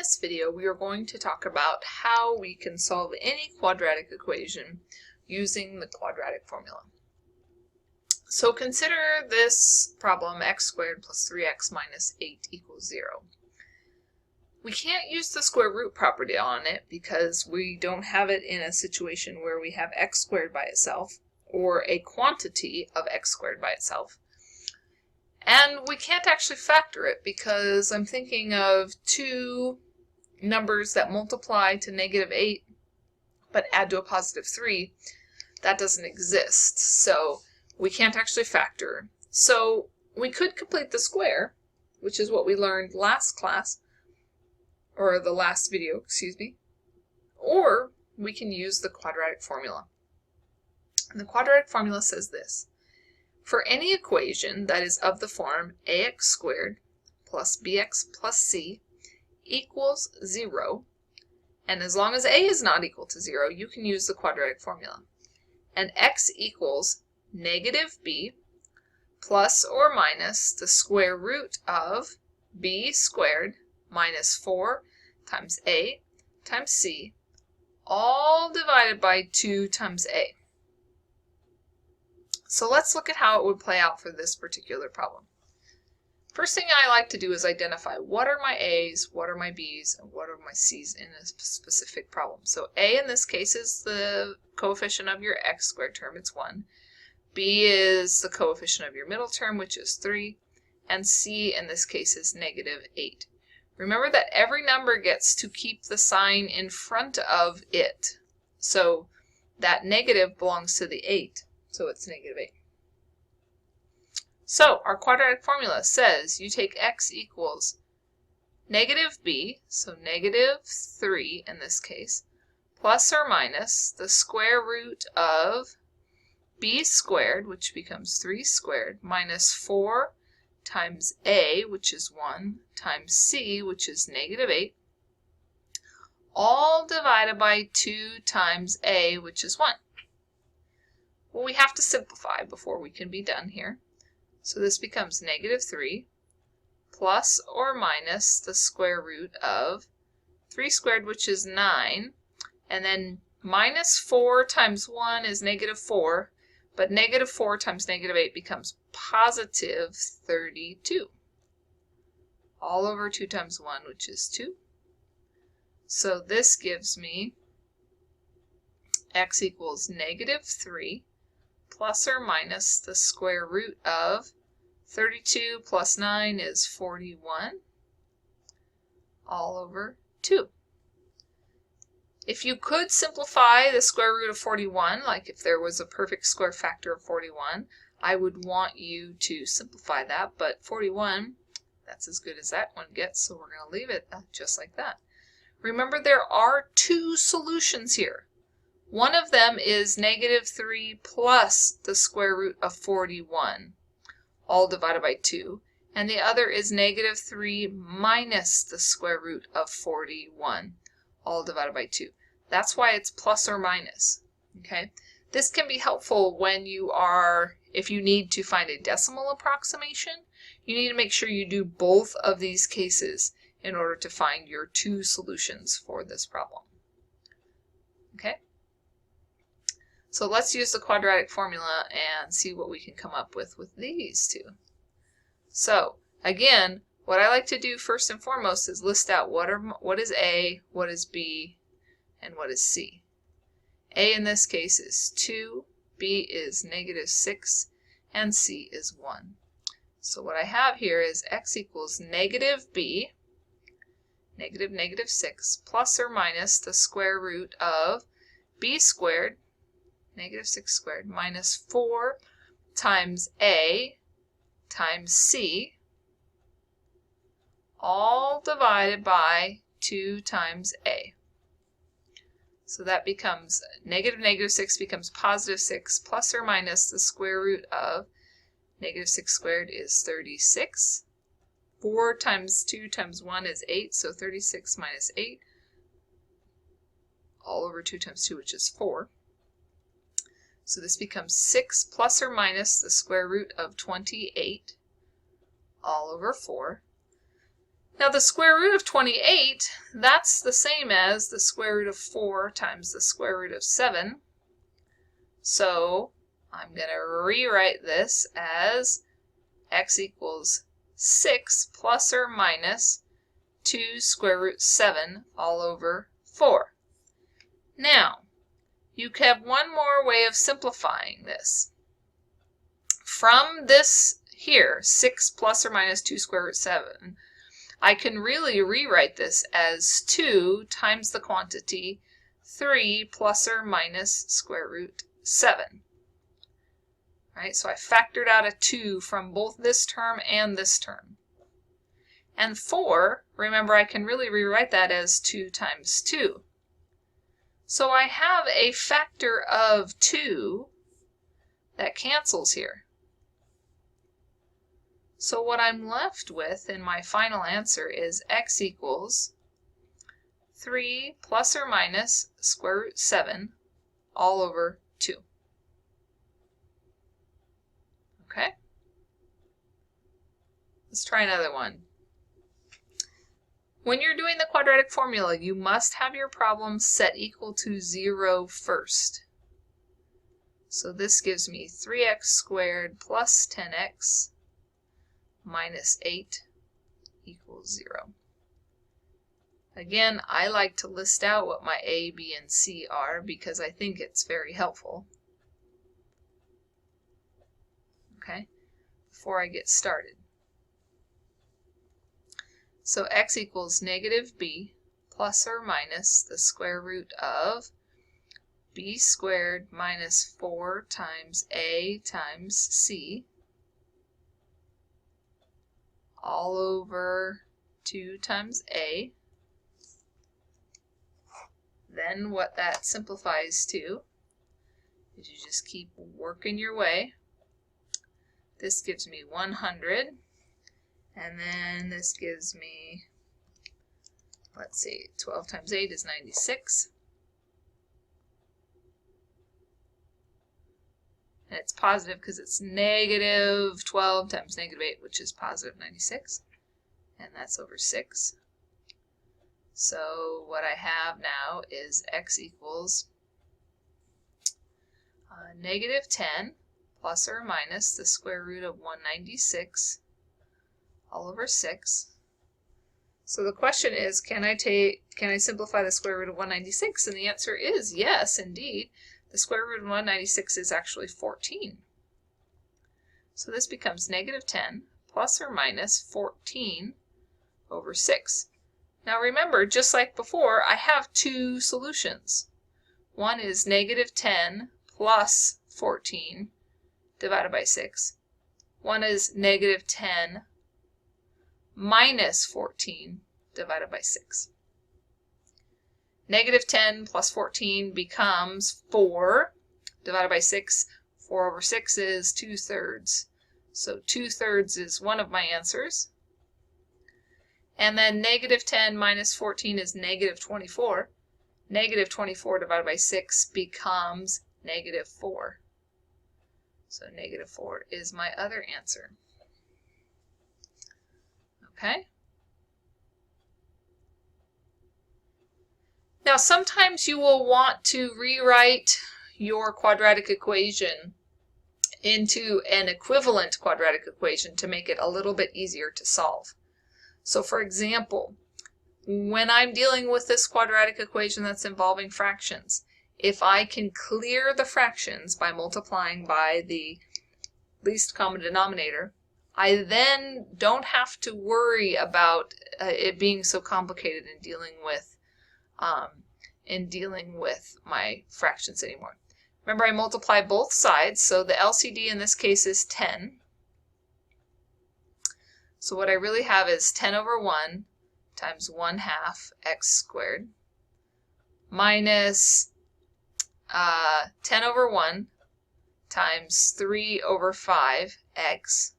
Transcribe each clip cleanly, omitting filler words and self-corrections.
this video, we are going to talk about how we can solve any quadratic equation using the quadratic formula. So consider this problem: x squared plus 3x minus 8 equals 0. We can't use the square root property on it because we don't have it in a situation where we have x squared by itself or a quantity of x squared by itself. And we can't actually factor it because I'm thinking of two numbers that multiply to -8 but add to a +3. That doesn't exist, so we can't actually factor. So we could complete the square, which is what we learned last class, or the last video, excuse me, or we can use the quadratic formula. And the quadratic formula says this: for any equation that is of the form ax squared plus bx plus c equals 0, and as long as a is not equal to 0, you can use the quadratic formula, and x equals -b plus or minus the square root of b squared minus 4 times a times c, all divided by 2 times a. So let's look at how it would play out for this particular problem. First thing I like to do is identify what are my a's, what are my b's, and what are my c's in a specific problem. So a in this case is the coefficient of your x squared term, it's 1. B is the coefficient of your middle term, which is 3. And c in this case is -8. Remember that every number gets to keep the sign in front of it. So that negative belongs to the 8. So it's -8. So our quadratic formula says you take x equals -b, so -3 in this case, plus or minus the square root of b squared, which becomes 3 squared, minus 4 times a, which is 1, times c, which is -8, all divided by 2 times a, which is 1. Well, we have to simplify before we can be done here. So this becomes -3 plus or minus the square root of 3 squared, which is 9, and then minus 4 times 1 is -4, but -4 times -8 becomes positive 32, all over 2 times 1, which is 2. So this gives me x equals -3 plus or minus the square root of 32 plus 9 is 41, all over 2. If you could simplify the square root of 41, like if there was a perfect square factor of 41, I would want you to simplify that, but 41, that's as good as that one gets, so we're going to leave it just like that. Remember, there are two solutions here. One of them is -3 plus the square root of 41, all divided by 2. And the other is -3 minus the square root of 41, all divided by 2. That's why it's plus or minus. Okay? This can be helpful when if you need to find a decimal approximation, you need to make sure you do both of these cases in order to find your two solutions for this problem. Okay? So let's use the quadratic formula and see what we can come up with these two. So again, what I like to do first and foremost is list out what is A, what is B, and what is C. A in this case is 2, B is -6, and C is 1. So what I have here is x equals -b, -6, plus or minus the square root of b squared, -6 squared, minus 4 times a times c, all divided by 2 times a. So that becomes -6 becomes +6, plus or minus the square root of -6 squared is 36. 4 times 2 times 1 is 8, so 36 minus 8, all over 2 times 2, which is 4. So this becomes 6 plus or minus the square root of 28, all over 4. Now the square root of 28, that's the same as the square root of 4 times the square root of 7. So I'm going to rewrite this as x equals 6 plus or minus 2 square root 7 all over 4. Now, you have one more way of simplifying this. From this here, 6 plus or minus 2 square root 7, I can really rewrite this as 2 times the quantity 3 plus or minus square root 7. Right, so I factored out a 2 from both this term and this term. And 4, remember I can really rewrite that as 2 times 2. So I have a factor of 2 that cancels here. So what I'm left with in my final answer is x equals 3 plus or minus square root 7 all over 2. Okay? Let's try another one. When you're doing the quadratic formula, you must have your problem set equal to 0 first. So this gives me 3x squared plus 10x minus 8 equals 0. Again, I like to list out what my a, b, and c are because I think it's very helpful. Okay, before I get started. So x equals negative b plus or minus the square root of b squared minus 4 times a times c all over 2 times a. Then what that simplifies to is you just keep working your way. This gives me 100, and then this gives me, let's see, 12 times 8 is 96. And it's positive because it's negative 12 times negative 8, which is positive 96. And that's over 6. So what I have now is x equals negative 10 plus or minus the square root of 196 all over 6. So the question is, can I simplify the square root of 196? And the answer is yes, indeed. The square root of 196 is actually 14. So this becomes negative 10 plus or minus 14 over 6. Now remember, just like before, I have two solutions. One is negative 10 plus 14 divided by 6. One is negative 10 minus 14 divided by 6. Negative 10 plus 14 becomes 4 divided by 6. 4 over 6 is 2/3. So 2/3 is one of my answers. And then negative 10 minus 14 is negative 24. Negative 24 divided by 6 becomes negative 4. So negative 4 is my other answer. Okay? Now sometimes you will want to rewrite your quadratic equation into an equivalent quadratic equation to make it a little bit easier to solve. So for example, when I'm dealing with this quadratic equation that's involving fractions, if I can clear the fractions by multiplying by the least common denominator, I then don't have to worry about it being so complicated in dealing with my fractions anymore. Remember, I multiply both sides, so the LCD in this case is 10. So what I really have is 10 over 1 times 1/2 x squared minus 10 over 1 times 3 over 5 x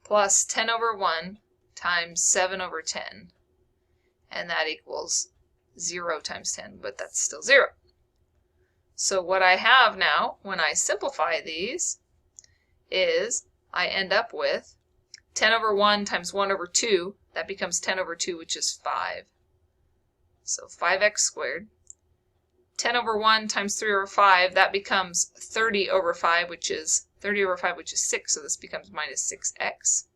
plus 10 over 1 times 7 over 10. And that equals 0 times 10, but that's still 0. So what I have now, when I simplify these, is I end up with 10 over 1 times 1 over 2. that becomes 10 over 2, which is 5. So 5x squared. 10 over 1 times 3 over 5, that becomes 30 over 5, which is 6, so this becomes minus 6x.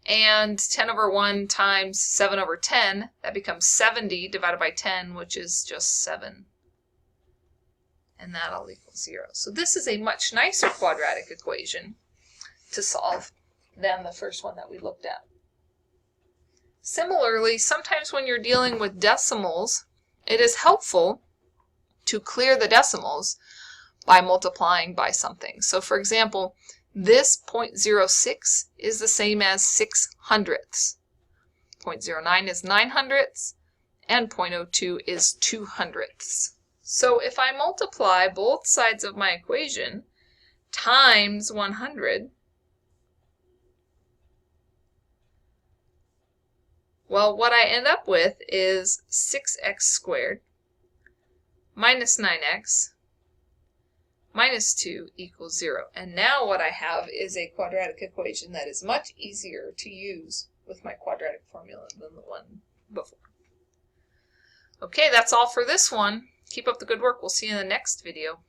And 10 over 1 times 7 over 10, that becomes 70 divided by 10, which is just 7. And that all equals 0. So this is a much nicer quadratic equation to solve than the first one that we looked at. Similarly, sometimes when you're dealing with decimals, it is helpful to clear the decimals by multiplying by something. So for example, this 0.06 is the same as 6/100ths. 0.09 is 9/100ths, and 0.02 is 2/100ths. So if I multiply both sides of my equation times 100, well, what I end up with is 6x squared minus 9x minus 2 equals 0. And now what I have is a quadratic equation that is much easier to use with my quadratic formula than the one before. Okay, that's all for this one. Keep up the good work. We'll see you in the next video.